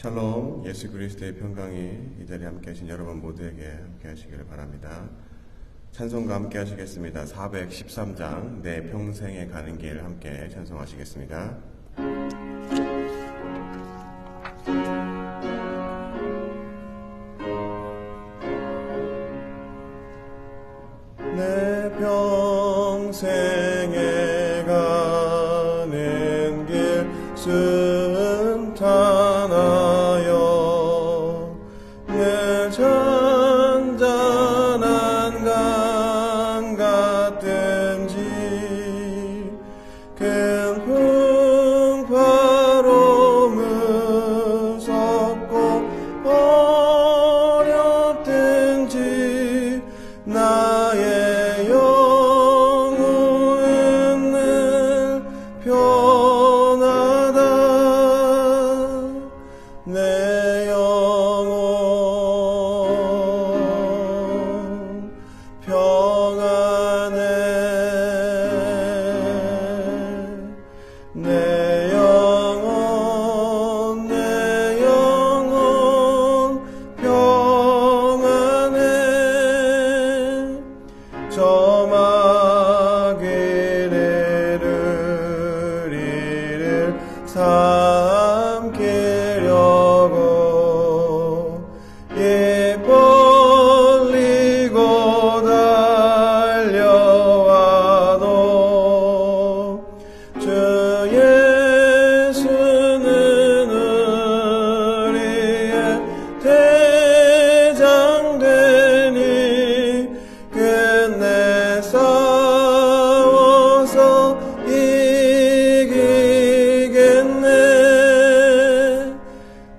샬롬, 예수 그리스도의 평강이 이 자리에 함께 하신 여러분 모두에게 함께 하시기를 바랍니다. 찬송과 함께 하시겠습니다. 413장 내 평생에 가는 길 함께 찬송하시겠습니다. 내 평생에 가는 길 순탄하여 늘 잔잔한 강 같든지 큰 풍파로 무섭고 어렵든지 나의 영혼은 늘 편하다. 내 영혼 평안해. 내 영혼 평안해. 저마귀를 이를 삼키려고 입 벌리고 달려와도 주 예수는 우리의 대장 되니 끝내 싸워서 이기겠네.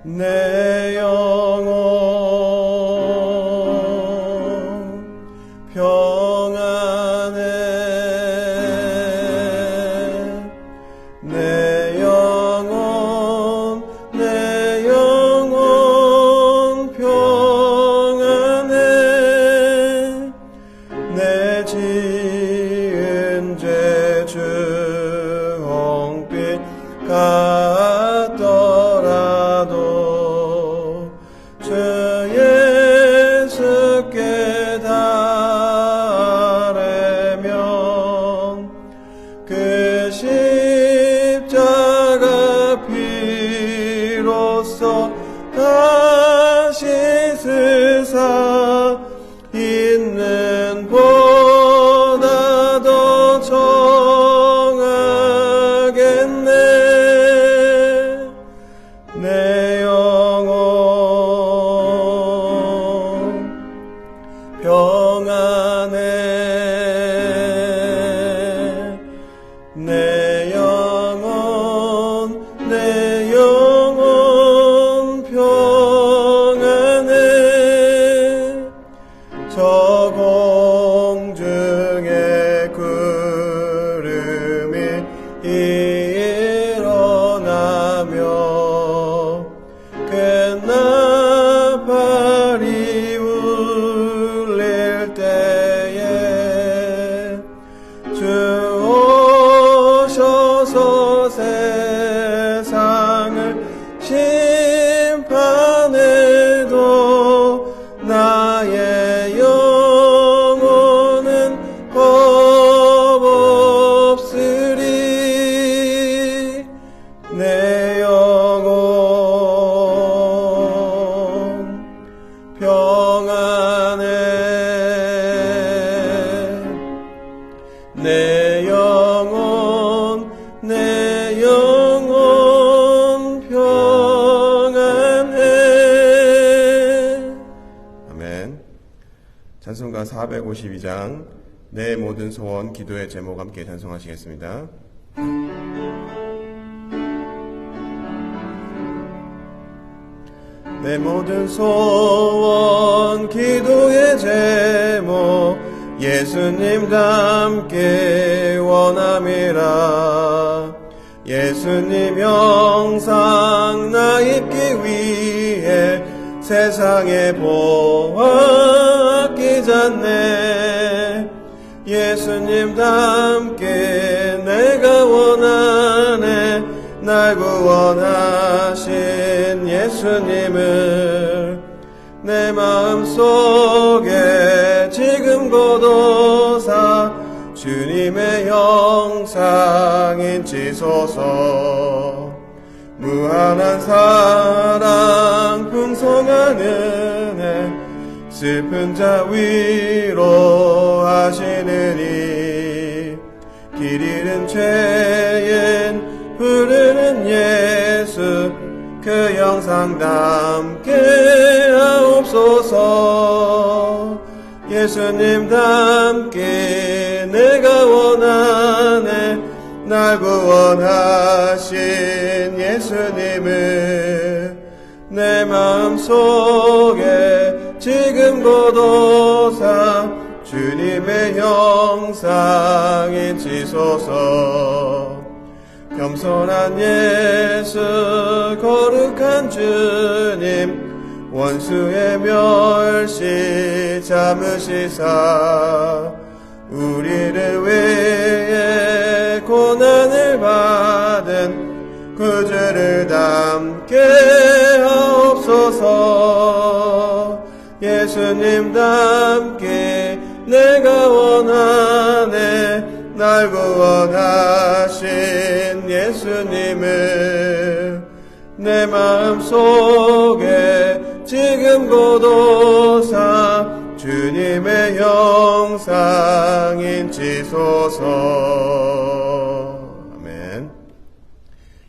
내 영혼 평안해. 내 영혼 평안해. 내 지은 죄 주홍빛 같더라도 주 예수께 달래면 그 십자가 피로써 다시 쓰사 있는 보다 더 정하겠네. 내 영혼 평안해. 내 영혼 평안해. 저 공중의 구름이 일어나며 그 나팔이 울릴 때에 주 오셔서 세상을 심판해도 나의 영혼은 없으리. 내 영혼 평안해. 내 영혼 평안해. 아멘. 찬송가 452장 내 모든 소원 기도의 제목 함께 찬송하시겠습니다. 내 모든 소원 기도의 제목 예수님 닮게 원함이라. 예수님 형상 나 입기 위해 세상에 보아 아끼잖네. 예수님 닮게 내가 원하네. 나 날 구원하신 예수님을 내 마음속에 지금 거둬사 주님의 형상인 지소서. 무한한 사랑 풍성한 은혜 슬픈 자 위로하시느니 길 잃은 죄인 부르는 예수 그 형상 담게 하옵소서. 예수님 닮게 내가 원하네 날 구원하신 예수님을 내 마음속에 지금 거둬사 주님의 형상인 지소서. 겸손한 예수 거룩한 주님 원수의 멸시 참으시사 우리를 위해 고난을 받은 구주를 닮게 하옵소서. 예수님 닮게 내가 원하네 날 구원하신 예수님을 내 마음속에 지금 거둬사 주님의 형상인 지소서. 아멘.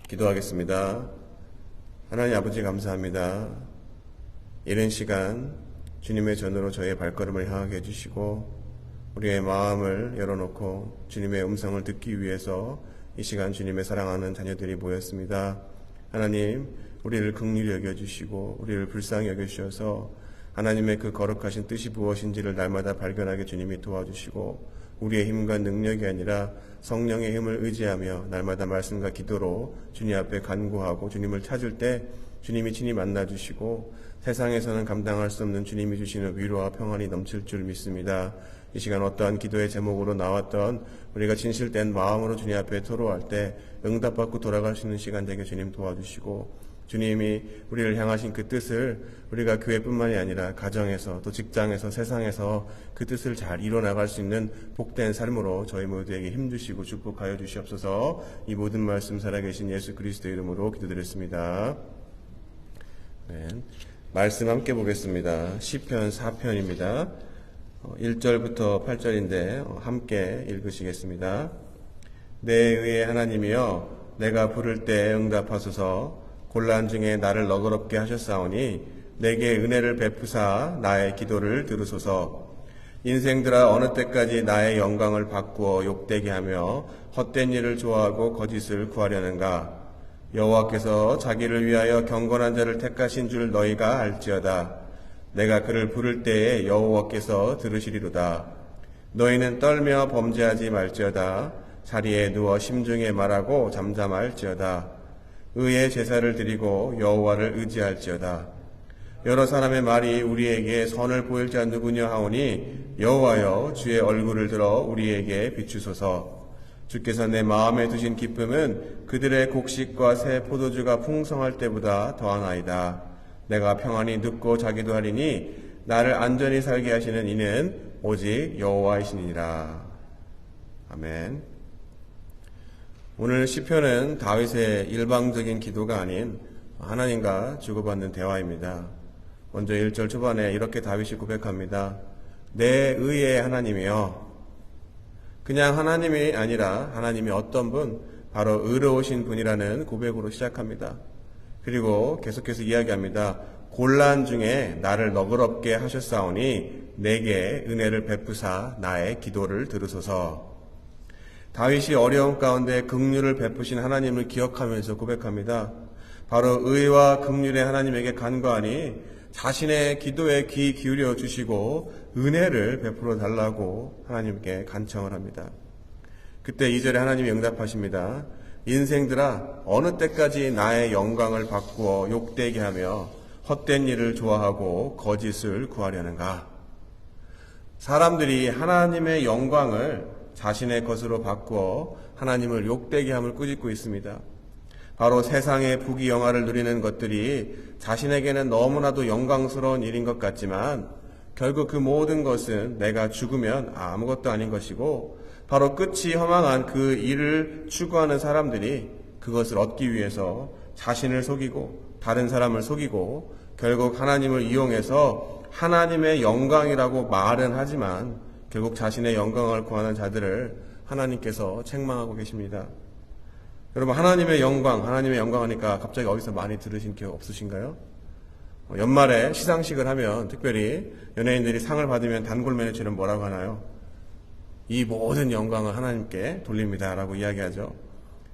기도하겠습니다. 하나님 아버지 감사합니다. 이른 시간 주님의 전으로 저의 발걸음을 향하게 해주시고 우리의 마음을 열어놓고 주님의 음성을 듣기 위해서 이 시간 주님의 사랑하는 자녀들이 모였습니다. 하나님, 우리를 긍휼히 여겨주시고 우리를 불쌍히 여겨주셔서 하나님의 그 거룩하신 뜻이 무엇인지를 날마다 발견하게 주님이 도와주시고 우리의 힘과 능력이 아니라 성령의 힘을 의지하며 날마다 말씀과 기도로 주님 앞에 간구하고 주님을 찾을 때 주님이 친히 만나주시고 세상에서는 감당할 수 없는 주님이 주시는 위로와 평안이 넘칠 줄 믿습니다. 이 시간 어떠한 기도의 제목으로 나왔던 우리가 진실된 마음으로 주님 앞에 토로할 때 응답받고 돌아갈 수 있는 시간 되게 주님 도와주시고 주님이 우리를 향하신 그 뜻을 우리가 교회뿐만이 아니라 가정에서 또 직장에서 세상에서 그 뜻을 잘 이뤄나갈 수 있는 복된 삶으로 저희 모두에게 힘주시고 축복하여 주시옵소서. 이 모든 말씀 살아계신 예수 그리스도의 이름으로 기도드렸습니다. 네. 말씀 함께 보겠습니다. 시편 4편입니다. 1절부터 8절인데 함께 읽으시겠습니다. 내 의의 하나님이여 내가 부를 때 응답하소서. 곤란 중에 나를 너그럽게 하셨사오니 내게 은혜를 베푸사 나의 기도를 들으소서. 인생들아 어느 때까지 나의 영광을 바꾸어 욕되게 하며 헛된 일을 좋아하고 거짓을 구하려는가. 여호와께서 자기를 위하여 경건한 자를 택하신 줄 너희가 알지어다. 내가 그를 부를 때에 여호와께서 들으시리로다. 너희는 떨며 범죄하지 말지어다. 자리에 누워 심중에 말하고 잠잠할지어다. 의의 제사를 드리고 여호와를 의지할지어다. 여러 사람의 말이 우리에게 선을 보일 자 누구냐 하오니 여호와여 주의 얼굴을 들어 우리에게 비추소서. 주께서 내 마음에 두신 기쁨은 그들의 곡식과 새 포도주가 풍성할 때보다 더하나이다. 내가 평안히 눕고 자기도 하리니 나를 안전히 살게 하시는 이는 오직 여호와이시니라. 아멘. 오늘 시편은 다윗의 일방적인 기도가 아닌 하나님과 주고받는 대화입니다. 먼저 1절 초반에 이렇게 다윗이 고백합니다. 내 의의 하나님이여. 그냥 하나님이 아니라 하나님이 어떤 분, 바로 의로우신 분이라는 고백으로 시작합니다. 그리고 계속해서 이야기합니다. 곤란 중에 나를 너그럽게 하셨사오니 내게 은혜를 베푸사 나의 기도를 들으소서. 다윗이 어려움 가운데 긍휼을 베푸신 하나님을 기억하면서 고백합니다. 바로 의와 긍휼의 하나님에게 간구하니 자신의 기도에 귀 기울여 주시고 은혜를 베풀어 달라고 하나님께 간청을 합니다. 그때 2절에 하나님이 응답하십니다. 인생들아 어느 때까지 나의 영광을 바꾸어 욕되게 하며 헛된 일을 좋아하고 거짓을 구하려는가. 사람들이 하나님의 영광을 자신의 것으로 바꾸어 하나님을 욕되게 함을 꾸짖고 있습니다. 바로 세상의 부귀영화를 누리는 것들이 자신에게는 너무나도 영광스러운 일인 것 같지만 결국 그 모든 것은 내가 죽으면 아무것도 아닌 것이고 바로 끝이 허망한 그 일을 추구하는 사람들이 그것을 얻기 위해서 자신을 속이고 다른 사람을 속이고 결국 하나님을 이용해서 하나님의 영광이라고 말은 하지만 결국 자신의 영광을 구하는 자들을 하나님께서 책망하고 계십니다. 여러분, 하나님의 영광 하니까 갑자기 어디서 많이 들으신 기억 없으신가요? 연말에 시상식을 하면 특별히 연예인들이 상을 받으면 단골 매니저는 뭐라고 하나요? 이 모든 영광을 하나님께 돌립니다 라고 이야기하죠.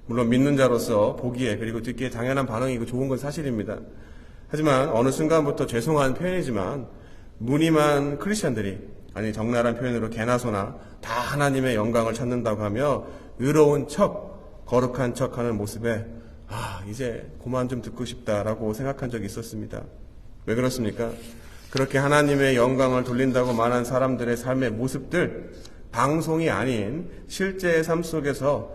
물론 믿는 자로서 보기에 그리고 듣기에 당연한 반응이고 좋은 건 사실입니다. 하지만 어느 순간부터 죄송한 표현이지만 무늬만 크리스천들이, 아니 적나라한 표현으로 개나 소나 다 하나님의 영광을 찾는다고 하며 의로운 척, 거룩한 척하는 모습에 이제 그만 좀 듣고 싶다라고 생각한 적이 있었습니다. 왜 그렇습니까? 그렇게 하나님의 영광을 돌린다고 말한 사람들의 삶의 모습들, 방송이 아닌 실제의 삶 속에서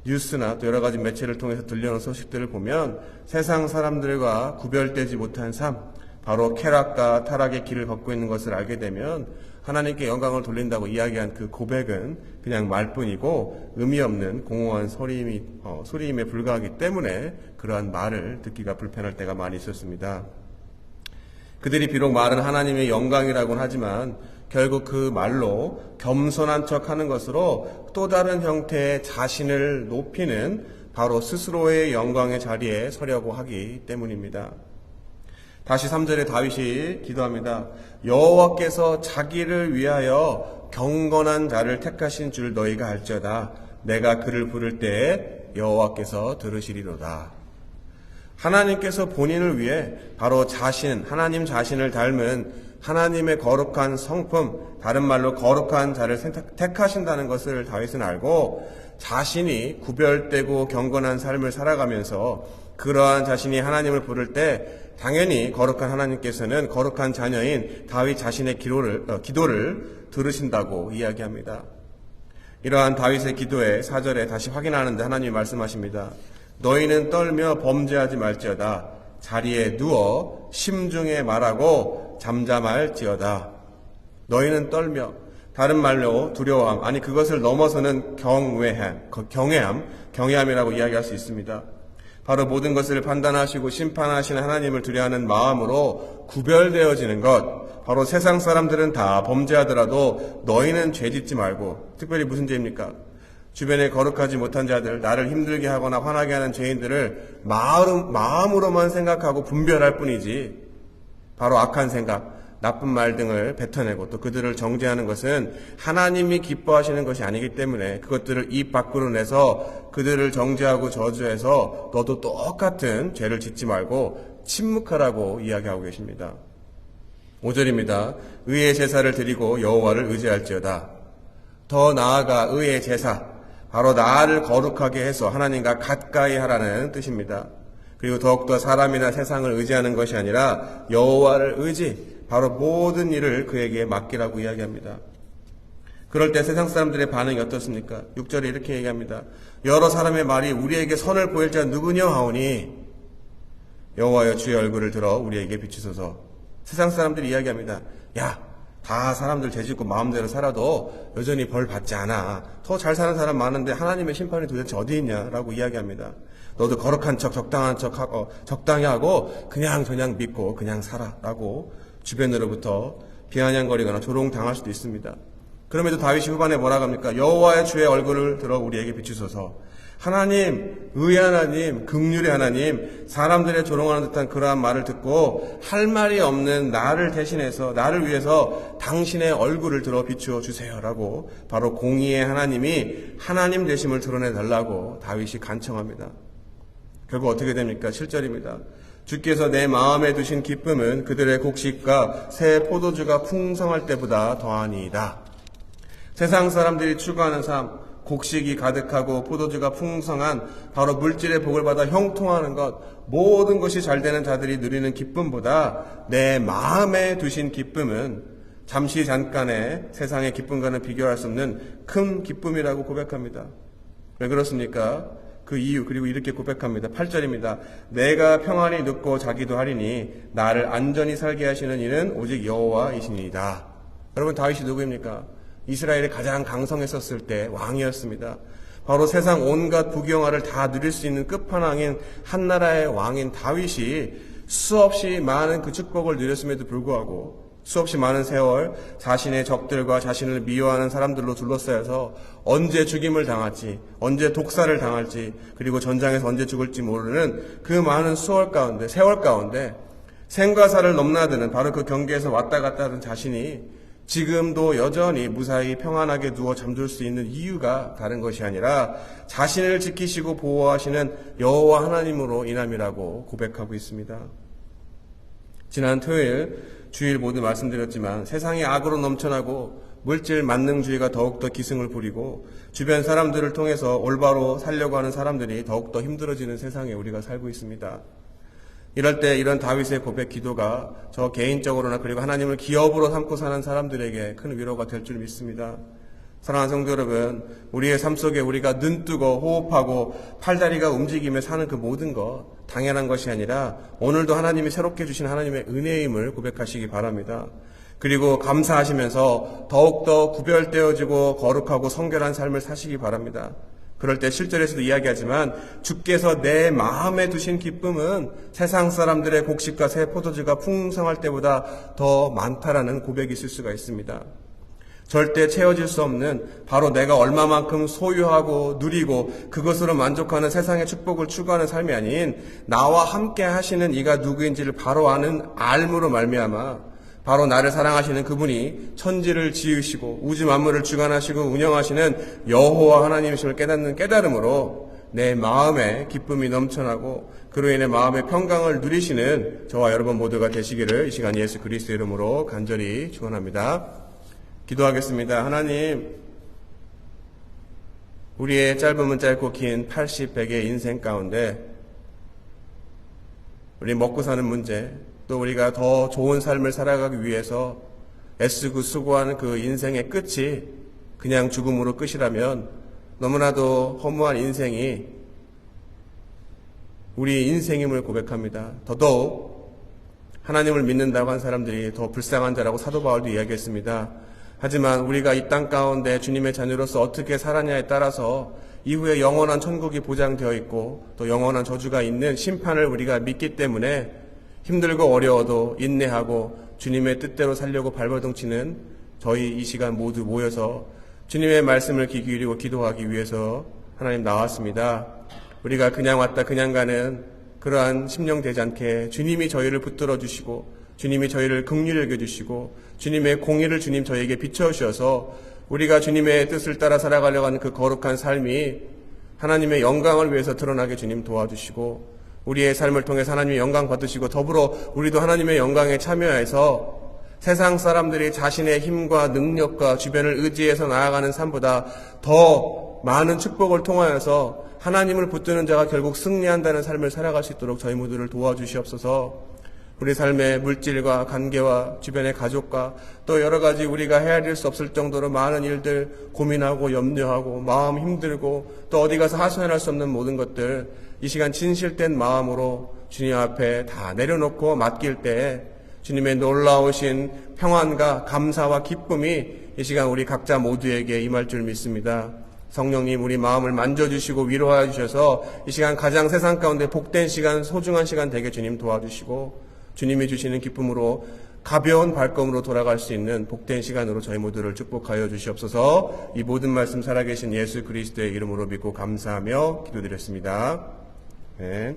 뉴스나 또 여러 가지 매체를 통해서 들려오는 소식들을 보면 세상 사람들과 구별되지 못한 삶, 바로 쾌락과 타락의 길을 걷고 있는 것을 알게 되면 하나님께 영광을 돌린다고 이야기한 그 고백은 그냥 말뿐이고 의미 없는 공허한 소리임에 불과하기 때문에 그러한 말을 듣기가 불편할 때가 많이 있었습니다. 그들이 비록 말은 하나님의 영광이라고는 하지만 결국 그 말로 겸손한 척하는 것으로 또 다른 형태의 자신을 높이는 바로 스스로의 영광의 자리에 서려고 하기 때문입니다. 다시 3절에 다윗이 기도합니다. 여호와께서 자기를 위하여 경건한 자를 택하신 줄 너희가 알지어다. 내가 그를 부를 때에 여호와께서 들으시리로다. 하나님께서 본인을 위해 바로 하나님 자신을 닮은 하나님의 거룩한 성품, 다른 말로 거룩한 자를 택하신다는 것을 다윗은 알고 자신이 구별되고 경건한 삶을 살아가면서 그러한 자신이 하나님을 부를 때 당연히 거룩한 하나님께서는 거룩한 자녀인 다윗 자신의 기도를 들으신다고 이야기합니다. 이러한 다윗의 기도에 4절에 다시 확인하는데 하나님이 말씀하십니다. 너희는 떨며 범죄하지 말지어다. 자리에 누워 심중에 말하고 잠잠할지어다. 너희는 떨며, 다른 말로 두려워함, 아니 그것을 넘어서는 경외함이라고 이야기할 수 있습니다. 바로 모든 것을 판단하시고 심판하시는 하나님을 두려워하는 마음으로 구별되어지는 것, 바로 세상 사람들은 다 범죄하더라도 너희는 죄짓지 말고, 특별히 무슨 죄입니까? 주변에 거룩하지 못한 자들, 나를 힘들게 하거나 화나게 하는 죄인들을 마음으로만 생각하고 분별할 뿐이지 바로 악한 생각, 나쁜 말 등을 뱉어내고 또 그들을 정죄하는 것은 하나님이 기뻐하시는 것이 아니기 때문에 그것들을 입 밖으로 내서 그들을 정죄하고 저주해서 너도 똑같은 죄를 짓지 말고 침묵하라고 이야기하고 계십니다. 5절입니다. 의의 제사를 드리고 여호와를 의지할지어다. 더 나아가 의의 제사, 바로 나를 거룩하게 해서 하나님과 가까이 하라는 뜻입니다. 그리고 더욱더 사람이나 세상을 의지하는 것이 아니라 여호와를 바로 모든 일을 그에게 맡기라고 이야기합니다. 그럴 때 세상 사람들의 반응이 어떻습니까? 6절에 이렇게 얘기합니다. 여러 사람의 말이 우리에게 선을 보일 자 누구냐 하오니 여호와여 주의 얼굴을 들어 우리에게 비추소서. 세상 사람들이 이야기합니다. 다 사람들 죄짓고 마음대로 살아도 여전히 벌 받지 않아. 더 잘 사는 사람 많은데 하나님의 심판이 도대체 어디 있냐라고 이야기합니다. 너도 거룩한 척, 적당한 척 하고 적당히 하고 그냥 믿고 그냥 살아라고 주변으로부터 비아냥거리거나 조롱당할 수도 있습니다. 그럼에도 다윗이 후반에 뭐라고 합니까? 여호와의 주의 얼굴을 들어 우리에게 비추소서. 하나님, 의의 하나님, 긍휼의 하나님, 사람들의 조롱하는 듯한 그러한 말을 듣고 할 말이 없는 나를 대신해서, 나를 위해서 당신의 얼굴을 들어 비추어 주세요라고 바로 공의의 하나님이 하나님 되심을 드러내달라고 다윗이 간청합니다. 결국 어떻게 됩니까? 7절입니다. 주께서 내 마음에 두신 기쁨은 그들의 곡식과 새 포도주가 풍성할 때보다 더하니이다. 세상 사람들이 추구하는 삶, 곡식이 가득하고 포도주가 풍성한 바로 물질의 복을 받아 형통하는 것, 모든 것이 잘 되는 자들이 누리는 기쁨보다 내 마음에 두신 기쁨은 잠깐의 세상의 기쁨과는 비교할 수 없는 큰 기쁨이라고 고백합니다. 왜 그렇습니까? 그 이유, 그리고 이렇게 고백합니다. 8절입니다. 내가 평안히 눕고 자기도 하리니 나를 안전히 살게 하시는 이는 오직 여호와이시니이다. 여러분, 다윗이 누구입니까? 이스라엘이 가장 강성했었을 때 왕이었습니다. 바로 세상 온갖 부귀영화를 다 누릴 수 있는 끝판왕인 한나라의 왕인 다윗이 수없이 많은 그 축복을 누렸음에도 불구하고 수없이 많은 세월 자신의 적들과 자신을 미워하는 사람들로 둘러싸여서 언제 죽임을 당할지, 언제 독사를 당할지, 그리고 전장에서 언제 죽을지 모르는 그 많은 세월 가운데 생과 사를 넘나드는 바로 그 경계에서 왔다 갔다 하던 자신이 지금도 여전히 무사히 평안하게 누워 잠들 수 있는 이유가 다른 것이 아니라 자신을 지키시고 보호하시는 여호와 하나님으로 인함이라고 고백하고 있습니다. 지난 토요일 주일 모두 말씀드렸지만 세상이 악으로 넘쳐나고 물질 만능주의가 더욱더 기승을 부리고 주변 사람들을 통해서 올바로 살려고 하는 사람들이 더욱더 힘들어지는 세상에 우리가 살고 있습니다. 이럴 때 이런 다윗의 고백 기도가 저 개인적으로나 그리고 하나님을 기업으로 삼고 사는 사람들에게 큰 위로가 될 줄 믿습니다. 사랑하는 성도 여러분, 우리의 삶 속에 우리가 눈뜨고 호흡하고 팔다리가 움직이며 사는 그 모든 것 당연한 것이 아니라 오늘도 하나님이 새롭게 주신 하나님의 은혜임을 고백하시기 바랍니다. 그리고 감사하시면서 더욱더 구별되어지고 거룩하고 성결한 삶을 사시기 바랍니다. 그럴 때 7절에서도 이야기하지만 주께서 내 마음에 두신 기쁨은 세상 사람들의 곡식과 새 포도주가 풍성할 때보다 더 많다라는 고백이 있을 수가 있습니다. 절대 채워질 수 없는 바로 내가 얼마만큼 소유하고 누리고 그것으로 만족하는 세상의 축복을 추구하는 삶이 아닌 나와 함께 하시는 이가 누구인지를 바로 아는 알므로 말미암아 바로 나를 사랑하시는 그분이 천지를 지으시고 우주 만물을 주관하시고 운영하시는 여호와 하나님이심을 깨닫는 깨달음으로 내 마음에 기쁨이 넘쳐나고 그로 인해 마음의 평강을 누리시는 저와 여러분 모두가 되시기를 이 시간 예수 그리스도의 이름으로 간절히 축원합니다. 기도하겠습니다. 하나님, 우리의 짧으면 짧고 긴 80, 100의 인생 가운데 우리 먹고 사는 문제, 또 우리가 더 좋은 삶을 살아가기 위해서 애쓰고 수고하는 그 인생의 끝이 그냥 죽음으로 끝이라면 너무나도 허무한 인생이 우리 인생임을 고백합니다. 더더욱 하나님을 믿는다고 한 사람들이 더 불쌍한 자라고 사도 바울도 이야기했습니다. 하지만 우리가 이 땅 가운데 주님의 자녀로서 어떻게 살았냐에 따라서 이후에 영원한 천국이 보장되어 있고 또 영원한 저주가 있는 심판을 우리가 믿기 때문에 힘들고 어려워도 인내하고 주님의 뜻대로 살려고 발버둥치는 저희 이 시간 모두 모여서 주님의 말씀을 귀 기울이고 기도하기 위해서 하나님 나왔습니다. 우리가 그냥 왔다 그냥 가는 그러한 심령 되지 않게 주님이 저희를 붙들어 주시고 주님이 저희를 긍휼히 여겨주시고 주님의 공의를 주님 저희에게 비춰주셔서 우리가 주님의 뜻을 따라 살아가려고 하는 그 거룩한 삶이 하나님의 영광을 위해서 드러나게 주님 도와주시고 우리의 삶을 통해서 하나님의 영광 받으시고 더불어 우리도 하나님의 영광에 참여해서 세상 사람들이 자신의 힘과 능력과 주변을 의지해서 나아가는 삶보다 더 많은 축복을 통하여서 하나님을 붙드는 자가 결국 승리한다는 삶을 살아갈 수 있도록 저희 모두를 도와주시옵소서. 우리 삶의 물질과 관계와 주변의 가족과 또 여러 가지 우리가 헤아릴 수 없을 정도로 많은 일들 고민하고 염려하고 마음 힘들고 또 어디 가서 하소연할 수 없는 모든 것들 이 시간 진실된 마음으로 주님 앞에 다 내려놓고 맡길 때 주님의 놀라우신 평안과 감사와 기쁨이 이 시간 우리 각자 모두에게 임할 줄 믿습니다. 성령님 우리 마음을 만져주시고 위로하여 주셔서 이 시간 가장 세상 가운데 복된 시간 소중한 시간 되게 주님 도와주시고 주님이 주시는 기쁨으로 가벼운 발걸음으로 돌아갈 수 있는 복된 시간으로 저희 모두를 축복하여 주시옵소서. 이 모든 말씀 살아계신 예수 그리스도의 이름으로 믿고 감사하며 기도드렸습니다. 네.